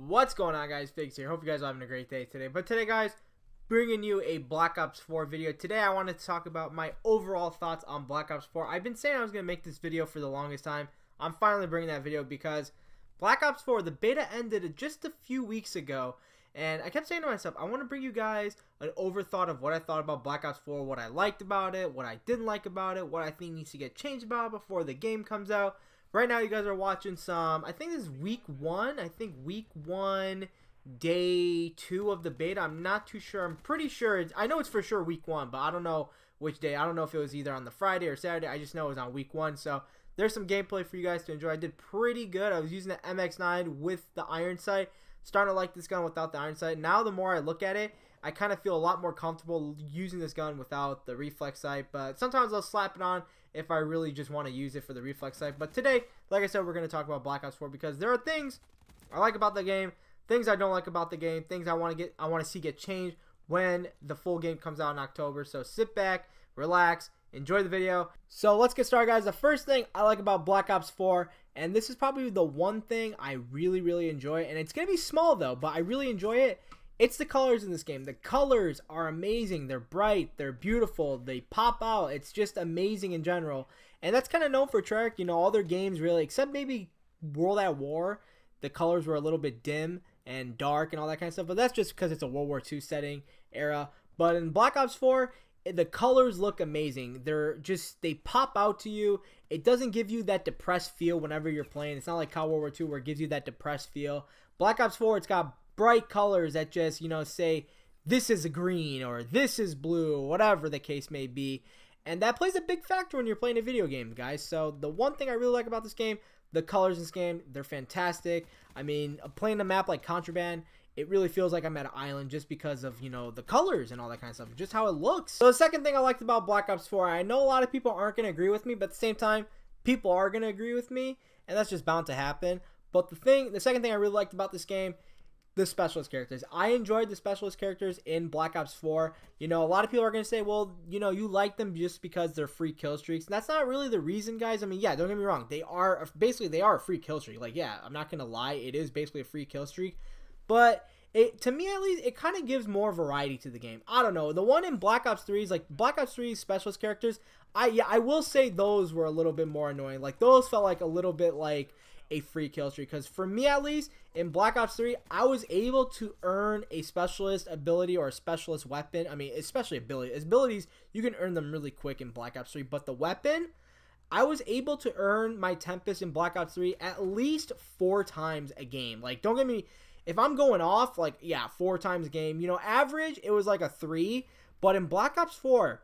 What's going on, guys? Figs here. Hope you guys are having a great day today. But today, guys, bringing you a Black Ops 4 video. Today I wanted to talk about my overall thoughts on Black Ops 4. I've been saying I was going to make this video for the longest time. I'm finally bringing that video because Black Ops 4, the beta ended just a few weeks ago. And I kept saying to myself, I want to bring you guys an overthought of what I thought about Black Ops 4, what I liked about it, what I didn't like about it, what I think needs to get changed about it before the game comes out. Right now, you guys are watching some, I think this is week 1. I think week 1, day 2 of the beta. I'm not too sure. I'm pretty sure. I know it's for sure week 1, but I don't know which day. I don't know if it was either on the Friday or Saturday. I just know it was on week 1. So there's some gameplay for you guys to enjoy. I did pretty good. I was using the MX9 with the iron sight. Starting to like this gun without the iron sight. Now the more I look at it, I kind of feel a lot more comfortable using this gun without the reflex sight. But sometimes I'll slap it on if I really just want to use it for the reflex sight. But today, like I said, we're going to talk about Black Ops 4 because there are things I like about the game, things I don't like about the game, things I want to see get changed when the full game comes out in October. So sit back, relax, enjoy the video. So let's get started, guys. The first thing I like about Black Ops 4, and this is probably the one thing I really enjoy, and it's going to be small though, but I really enjoy it. It's the colors in this game. The colors are amazing. They're bright. They're beautiful. They pop out. It's just amazing in general. And that's kind of known for Treyarch. You know, all their games really, except maybe World at War, the colors were a little bit dim and dark and all that kind of stuff. But that's just because it's a World War II setting era. But in Black Ops 4, the colors look amazing. They pop out to you. It doesn't give you that depressed feel whenever you're playing. It's not like COD World War II where it gives you that depressed feel. Black Ops 4, it's got bright colors that just, you know, say this is a green or this is blue, whatever the case may be. And that plays a big factor when you're playing a video game, guys. So the one thing I really like about this game, the colors in this game, they're fantastic. I mean, playing a map like Contraband, it really feels like I'm at an island just because of, you know, the colors and all that kind of stuff, just how it looks. So the second thing I liked about Black Ops 4, I know a lot of people aren't going to agree with me, but at the same time, people are going to agree with me, and that's just bound to happen. But the second thing I really liked about this game, the specialist characters. I enjoyed the specialist characters in Black Ops 4. You know, a lot of people are going to say, well, you know, you like them just because they're free kill streaks. And that's not really the reason, guys. I mean, yeah, don't get me wrong. They are a free kill streak. Like, yeah, I'm not going to lie. It is basically a free kill streak. But to me, at least, it kind of gives more variety to the game. I don't know. The one in Black Ops 3 is like Black Ops 3 specialist characters. I will say those were a little bit more annoying. Like, those felt like a little bit like a free kill streak, because for me at least in Black Ops 3 I was able to earn a specialist ability or a specialist weapon. I mean, especially abilities you can earn them really quick in Black Ops 3, but the weapon, I was able to earn my Tempest in Black Ops 3 at least 4 times a game. Like, don't get me, if I'm going off, like, yeah, 4 times a game, you know, average it was like a 3, but in Black Ops 4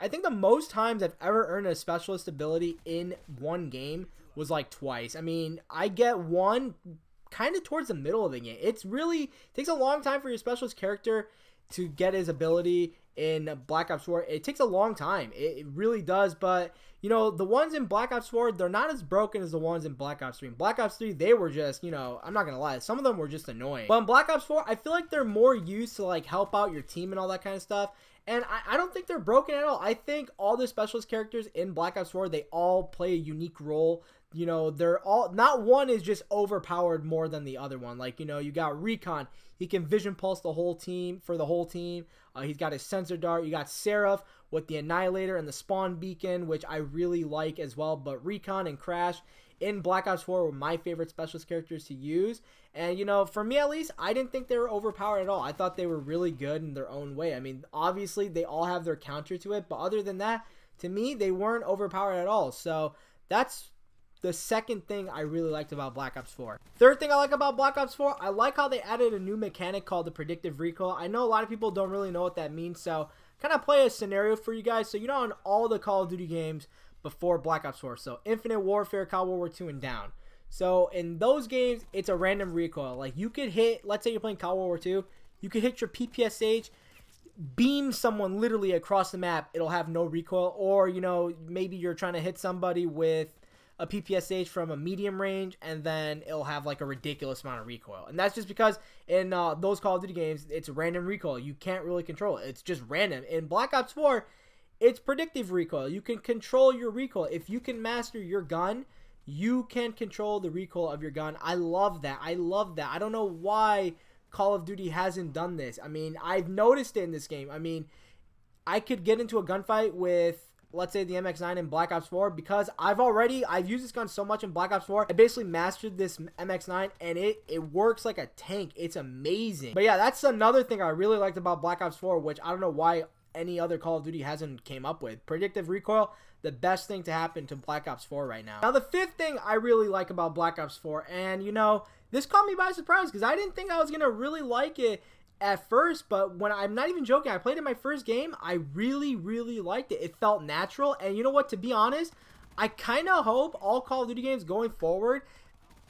I think the most times I've ever earned a specialist ability in one game was like twice. I mean, I get one kind of towards the middle of the game. It takes a long time for your specialist character to get his ability in Black Ops 4. It takes a long time. It really does. But, you know, the ones in Black Ops 4, they're not as broken as the ones in Black Ops 3. In Black Ops 3, they were just, you know, I'm not going to lie, some of them were just annoying. But in Black Ops 4, I feel like they're more used to, like, help out your team and all that kind of stuff. And I don't think they're broken at all. I think all the specialist characters in Black Ops 4, they all play a unique role. You know, they're all, not one is just overpowered more than the other one. Like, you know, you got Recon. He can vision pulse the whole team, for the whole team. He's got his sensor dart. You got Seraph with the Annihilator and the spawn beacon, which I really like as well. But Recon and Crash in Black Ops 4 were my favorite specialist characters to use. And, you know, for me at least, I didn't think they were overpowered at all. I thought they were really good in their own way. I mean, obviously, they all have their counter to it. But other than that, to me, they weren't overpowered at all. So that's the second thing I really liked about Black Ops 4. Third thing I like about Black Ops 4, I like how they added a new mechanic called the predictive recoil. I know a lot of people don't really know what that means, so kind of play a scenario for you guys. So, you know, in all the Call of Duty games before Black Ops 4, so Infinite Warfare, COD World War II, and down. So in those games, it's a random recoil. Like, you could hit, let's say you're playing COD World War II, you could hit your PPSH, beam someone literally across the map, it'll have no recoil. Or, you know, maybe you're trying to hit somebody with a PPSH from a medium range, and then it'll have like a ridiculous amount of recoil. And that's just because in those Call of Duty games, it's random recoil. You can't really control it. It's just random. In Black Ops 4, it's predictive recoil. You can control your recoil. If you can master your gun, you can control the recoil of your gun. I love that. I love that. I don't know why Call of Duty hasn't done this. I mean, I've noticed it in this game. I mean, I could get into a gunfight with, let's say, the MX9 in Black Ops 4 because I've used this gun so much in Black Ops 4. I basically mastered this MX9 and it works like a tank. It's amazing. But yeah, that's another thing I really liked about Black Ops 4, which I don't know why any other Call of Duty hasn't came up with. Predictive recoil, the best thing to happen to Black Ops 4 right now. Now, the fifth thing I really like about Black Ops 4, and you know, this caught me by surprise because I didn't think I was going to really like it at first, but when I'm not even joking, I played in my first game, I really liked it. It felt natural, and you know what, to be honest, I kind of hope all Call of Duty games going forward,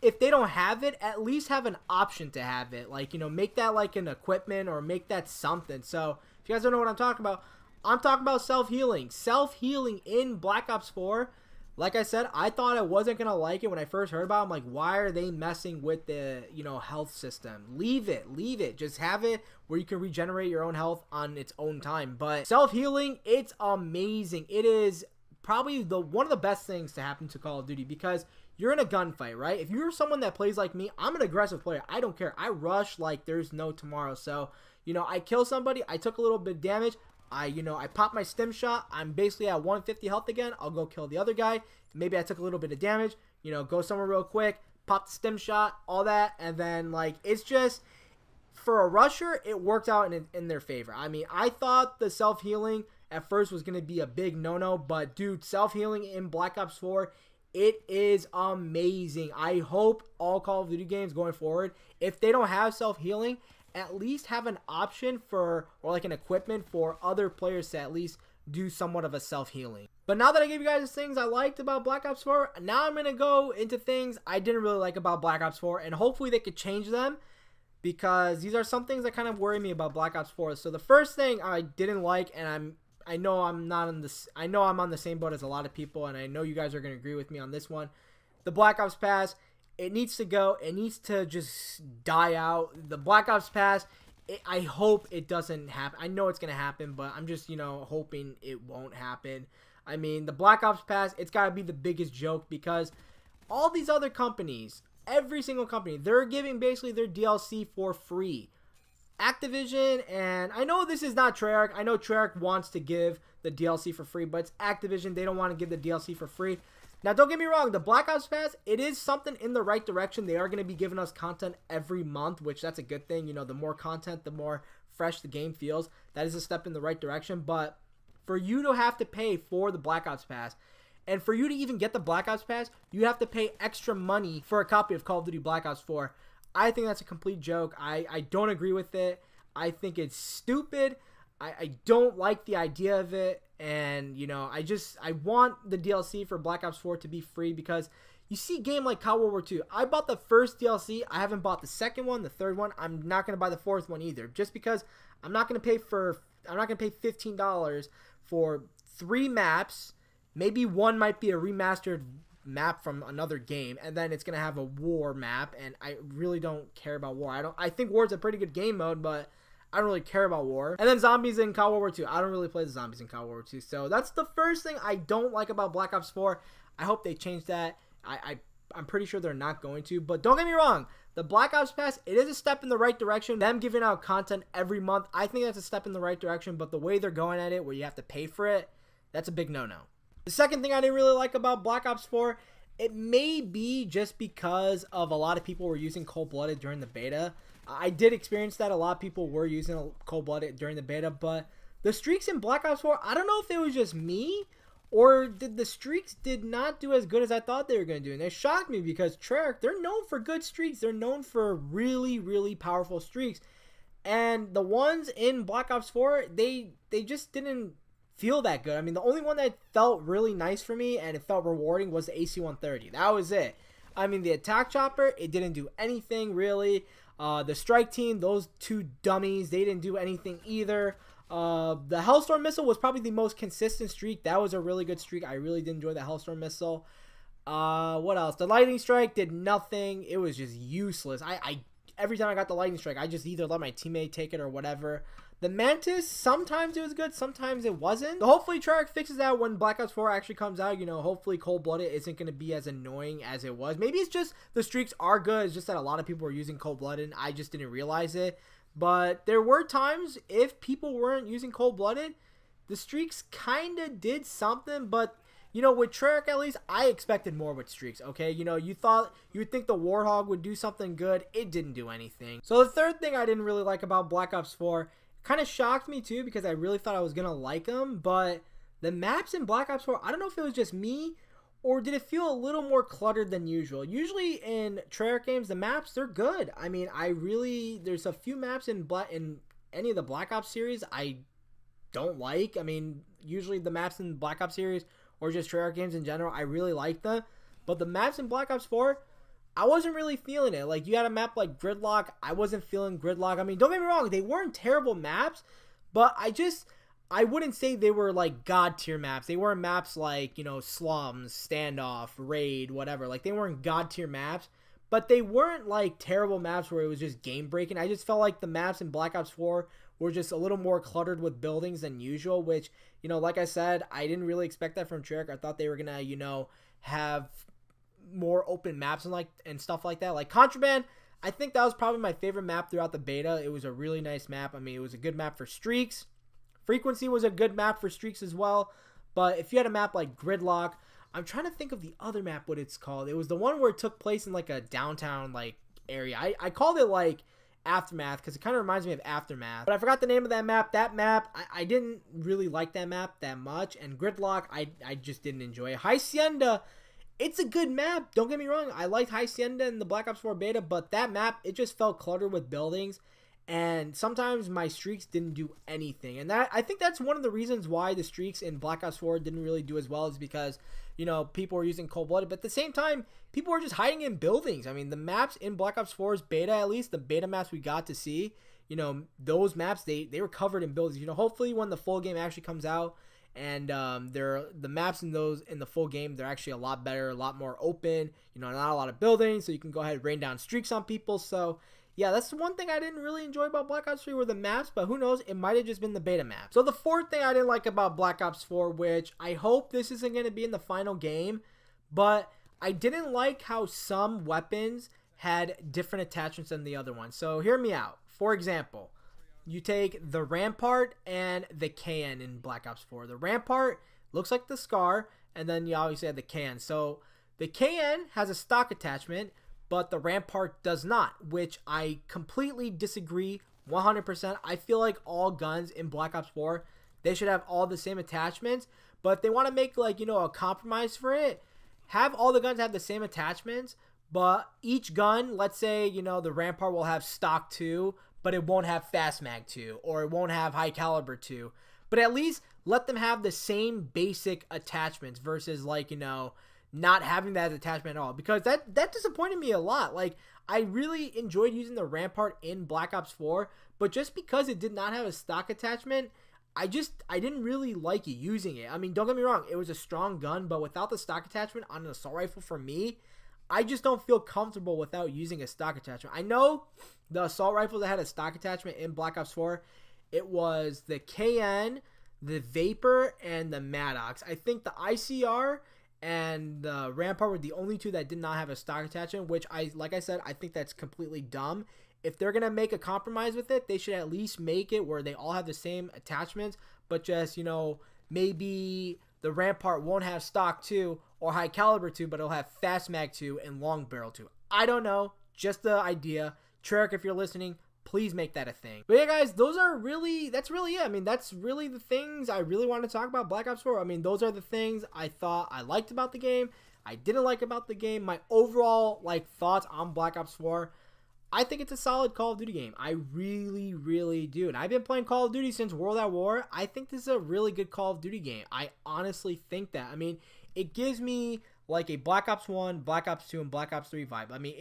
if they don't have it, at least have an option to have it. Like, you know, make that like an equipment or make that something. So, if you guys don't know what I'm talking about self-healing. Self-healing in Black Ops 4. Like I said, I thought I wasn't going to like it when I first heard about it. I'm like, why are they messing with the, you know, health system? Leave it. Just have it where you can regenerate your own health on its own time. But self-healing, it's amazing. It is probably one of the best things to happen to Call of Duty because you're in a gunfight, right? If you're someone that plays like me, I'm an aggressive player. I don't care. I rush like there's no tomorrow. So, you know, I kill somebody. I took a little bit of damage. I pop my stim shot. I'm basically at 150 health again. I'll go kill the other guy. Maybe I took a little bit of damage. You know, go somewhere real quick, pop the stim shot, all that. And then, like, it's just, for a rusher, it worked out in their favor. I mean, I thought the self-healing at first was going to be a big no-no. But, dude, self-healing in Black Ops 4, it is amazing. I hope all Call of Duty games going forward, if they don't have self-healing, at least have an option for, or like an equipment for other players to at least do somewhat of a self-healing. But now that I gave you guys the things I liked about Black Ops 4, now I'm going to go into things I didn't really like about Black Ops 4, and hopefully they could change them because these are some things that kind of worry me about Black Ops 4. So the first thing I didn't like, and I know I'm on the same boat as a lot of people, and I know you guys are going to agree with me on this one. The Black Ops Pass, it needs to go. It needs to just die out. The Black Ops Pass, I hope it doesn't happen. I know it's going to happen, but I'm just, you know, hoping it won't happen. I mean, the Black Ops Pass, it's got to be the biggest joke because all these other companies, every single company, they're giving basically their DLC for free. Activision, and I know this is not Treyarch. I know Treyarch wants to give the DLC for free, but it's Activision. They don't want to give the DLC for free. Now, don't get me wrong. The Black Ops Pass, it is something in the right direction. They are going to be giving us content every month, which that's a good thing. You know, the more content, the more fresh the game feels. That is a step in the right direction. But for you to have to pay for the Black Ops Pass, and for you to even get the Black Ops Pass, you have to pay extra money for a copy of Call of Duty Black Ops 4. I think that's a complete joke. I don't agree with it. I think it's stupid. I don't like the idea of it. And, you know, I want the DLC for Black Ops 4 to be free because you see a game like COD World War II. I bought the first DLC. I haven't bought the second one, the third one. I'm not going to buy the fourth one either just because I'm not going to pay $15 for 3 maps. Maybe one might be a remastered map from another game, and then it's going to have a war map, and I really don't care about war. I think war's a pretty good game mode, but I don't really care about war. And then zombies in COD World War II. I don't really play the zombies in COD World War II. So that's the first thing I don't like about Black Ops 4. I hope they change that. I'm pretty sure they're not going to. But don't get me wrong. The Black Ops Pass, it is a step in the right direction. Them giving out content every month, I think that's a step in the right direction. But the way they're going at it, where you have to pay for it, that's a big no-no. The second thing I didn't really like about Black Ops 4, it may be just because of a lot of people were using Cold-Blooded during the beta. I did experience that. A lot of people were using Cold-Blooded during the beta, but the streaks in Black Ops 4, I don't know if it was just me or the streaks did not do as good as I thought they were going to do. And it shocked me because Treyarch, they're known for good streaks. They're known for really, really powerful streaks. And the ones in Black Ops 4, they just didn't feel that good. I mean, the only one that felt really nice for me and it felt rewarding was the AC-130. That was it. I mean, the attack chopper, it didn't do anything really. The strike team, those two dummies, they didn't do anything either. The Hellstorm missile was probably the most consistent streak. That was a really good streak. I really did enjoy the Hellstorm missile. What else? The lightning strike did nothing. It was just useless. every time I got the lightning strike, I just either let my teammate take it or whatever. The Mantis, sometimes it was good, sometimes it wasn't. So hopefully Treyarch fixes that when Black Ops 4 actually comes out. You know, hopefully Cold-Blooded isn't going to be as annoying as it was. Maybe it's just the streaks are good. It's just that a lot of people were using Cold-Blooded and I just didn't realize it. But there were times if people weren't using Cold-Blooded, the streaks kind of did something. But, you know, with Treyarch at least, I expected more with streaks, okay? You know, you would think the Warthog would do something good. It didn't do anything. So the third thing I didn't really like about Black Ops 4 kind of shocked me too, because I really thought I was gonna like them, but the maps in Black Ops 4, I don't know if it was just me or did it feel a little more cluttered than usual. Usually in Treyarch games, the maps, they're good. I mean, there's a few maps in any of the Black Ops series I don't like. I mean, usually the maps in the Black Ops series or just Treyarch games in general, I really like them, but the maps in Black Ops 4, I wasn't really feeling it. Like, you had a map like Gridlock. I wasn't feeling Gridlock. I mean, don't get me wrong. They weren't terrible maps, but I wouldn't say they were like god tier maps. They weren't maps like, you know, Slums, Standoff, Raid, whatever. Like, they weren't god tier maps, but they weren't like terrible maps where it was just game breaking. I just felt like the maps in Black Ops 4 were just a little more cluttered with buildings than usual, which, you know, like I said, I didn't really expect that from Treyarch. I thought they were going to, you know, have more open maps and stuff like that. Like Contraband, I think that was probably my favorite map throughout the beta. It was a really nice map. I mean, it was a good map for streaks. Frequency was a good map for streaks as well. But if you had a map like Gridlock, I'm trying to think of the other map, what it's called. It was the one where it took place in like a downtown like area. I called it like Aftermath because it kind of reminds me of Aftermath, but I forgot the name of that map. I didn't really like that map that much, and Gridlock I just didn't enjoy it. Hacienda, it's a good map, don't get me wrong. I liked Hacienda in the Black Ops 4 beta, but that map, it just felt cluttered with buildings, and sometimes my streaks didn't do anything. And I think that's one of the reasons why the streaks in Black Ops 4 didn't really do as well, is because, you know, people were using Cold-Blooded, but at the same time, people were just hiding in buildings. I mean, the maps in Black Ops 4's beta, at least, the beta maps we got to see, you know, those maps, they were covered in buildings. You know, hopefully when the full game actually comes out, and the maps in the full game, they're actually a lot better, a lot more open, you know, not a lot of buildings, so you can go ahead and rain down streaks on people. So yeah, that's the one thing I didn't really enjoy about Black Ops 3 were the maps, but who knows, it might have just been the beta map. So the fourth thing I didn't like about Black Ops 4, which I hope this isn't going to be in the final game, but I didn't like how some weapons had different attachments than the other ones. So hear me out. For example, you take the Rampart and the KN in Black Ops 4. The Rampart looks like the Scar, and then you obviously have the KN. So the KN has a stock attachment, but the Rampart does not, which I completely disagree 100%. I feel like all guns in Black Ops 4, they should have all the same attachments, but if they want to make, like, you know, a compromise for it, have all the guns have the same attachments, but each gun, let's say, you know, the Rampart will have stock 2, but it won't have fast mag 2, or it won't have high caliber 2, but at least let them have the same basic attachments versus, like, you know, not having that attachment at all, because that disappointed me a lot. Like, I really enjoyed using the Rampart in Black Ops 4, but just because it did not have a stock attachment, I didn't really like using it. I mean, don't get me wrong, it was a strong gun, but without the stock attachment on an assault rifle, for me, I just don't feel comfortable without using a stock attachment. I know the assault rifles that had a stock attachment in Black Ops 4, it was the KN, the Vapor, and the Maddox. I think the ICR and the Rampart were the only two that did not have a stock attachment, which like I said, I think that's completely dumb. If they're going to make a compromise with it, they should at least make it where they all have the same attachments, but just, you know, maybe the Rampart won't have stock 2 or high caliber 2, but it'll have fast mag 2 and long barrel 2. I don't know, just the idea. Treyarch, if you're listening, please make that a thing. But yeah, guys, that's really it. I mean, that's really the things I really want to talk about Black Ops 4. I mean, those are the things I thought I liked about the game, I didn't like about the game. My overall, like, thoughts on Black Ops 4, I think it's a solid Call of Duty game. I really, really do. And I've been playing Call of Duty since World at War. I think this is a really good Call of Duty game. I honestly think that. I mean, it gives me like a Black Ops 1, Black Ops 2, and Black Ops 3 vibe. I mean,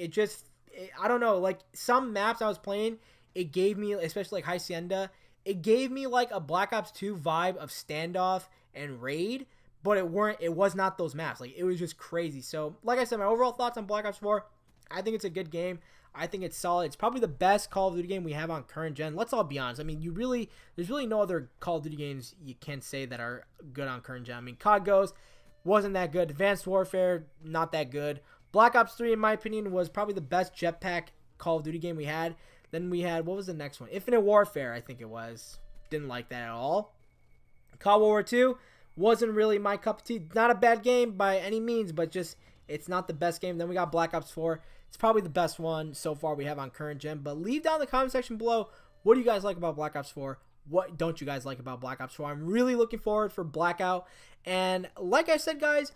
I don't know, like some maps I was playing, it gave me, especially like Hacienda, it gave me like a Black Ops 2 vibe of Standoff and Raid, but it was not those maps. Like, it was just crazy. So, like I said, my overall thoughts on Black Ops 4, I think it's a good game. I think it's solid. It's probably the best Call of Duty game we have on current gen. Let's all be honest. I mean, there's really no other Call of Duty games you can say that are good on current gen. I mean, COD Ghost wasn't that good. Advanced Warfare, not that good. Black Ops 3, in my opinion, was probably the best jetpack Call of Duty game we had. Then we had, what was the next one? Infinite Warfare, I think it was. Didn't like that at all. COD World War 2 wasn't really my cup of tea. Not a bad game by any means, but just it's not the best game. Then we got Black Ops 4. It's probably the best one so far we have on current gen. But leave down in the comment section below, what do you guys like about Black Ops 4? What don't you guys like about Black Ops 4? I'm really looking forward for Blackout. And like I said, guys,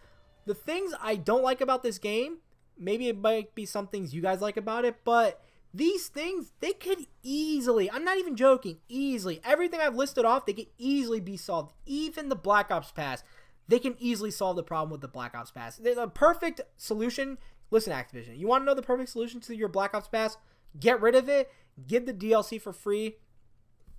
the things I don't like about this game, maybe it might be some things you guys like about it, but these things, they could easily, I'm not even joking, easily, everything I've listed off, they could easily be solved. Even the Black Ops Pass, they can easily solve the problem with the Black Ops Pass. The perfect solution, listen, Activision, you want to know the perfect solution to your Black Ops Pass? Get rid of it, give the DLC for free.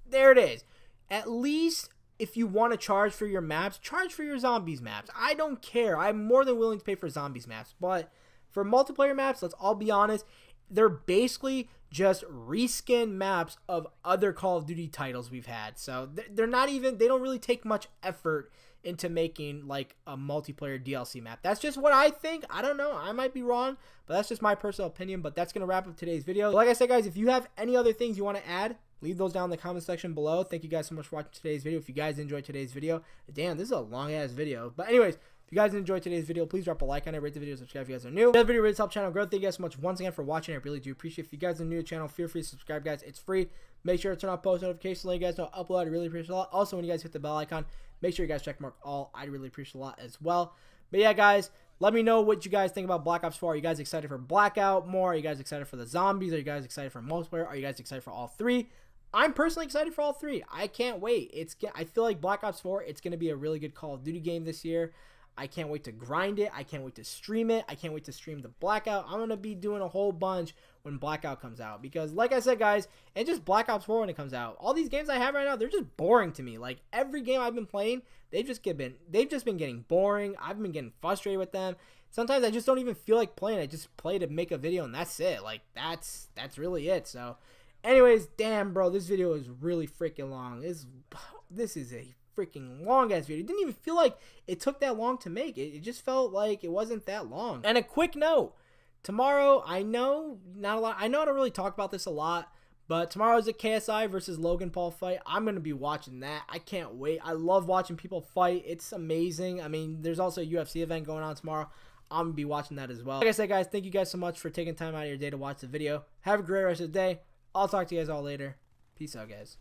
There it is. At least if you want to charge for your maps, charge for your zombies maps. I don't care. I'm more than willing to pay for zombies maps. But for multiplayer maps, let's all be honest, they're basically just reskin maps of other Call of Duty titles we've had. So they're not even, they don't really take much effort into making like a multiplayer DLC map. That's just what I think. I don't know. I might be wrong, but that's just my personal opinion. But that's going to wrap up today's video. Like I said, guys, if you have any other things you want to add, leave those down in the comment section below. Thank you guys so much for watching today's video. If you guys enjoyed today's video, damn, this is a long ass video. But anyways, if you guys enjoyed today's video, please drop a like on it, rate the video, subscribe if you guys are new. The video really helps channel grow. Thank you guys so much once again for watching. I really do appreciate it. If you guys are new to the channel, feel free to subscribe, guys. It's free. Make sure to turn on post notifications, let you guys know I upload. I really appreciate it a lot. Also, when you guys hit the bell icon, make sure you guys check mark all. I really appreciate it a lot as well. But yeah, guys, let me know what you guys think about Black Ops 4. Are you guys excited for Blackout more? Are you guys excited for the zombies? Are you guys excited for multiplayer? Are you guys excited for all three? I'm personally excited for all three. I can't wait. I feel like Black Ops 4, it's going to be a really good Call of Duty game this year. I can't wait to grind it. I can't wait to stream it. I can't wait to stream the Blackout. I'm going to be doing a whole bunch when Blackout comes out. Because like I said, guys, and just Black Ops 4 when it comes out, all these games I have right now, they're just boring to me. Like every game I've been playing, they've just been getting boring. I've been getting frustrated with them. Sometimes I just don't even feel like playing. I just play to make a video and that's it. Like that's really it. So anyways, damn, bro, this video is really freaking long. This is a freaking long ass video. It didn't even feel like it took that long to make. It just felt like it wasn't that long. And a quick note, tomorrow, I know I don't really talk about this a lot, but tomorrow is a KSI versus Logan Paul fight. I'm going to be watching that. I can't wait. I love watching people fight. It's amazing. I mean, there's also a UFC event going on tomorrow. I'm going to be watching that as well. Like I said, guys, thank you guys so much for taking time out of your day to watch the video. Have a great rest of the day. I'll talk to you guys all later. Peace out, guys.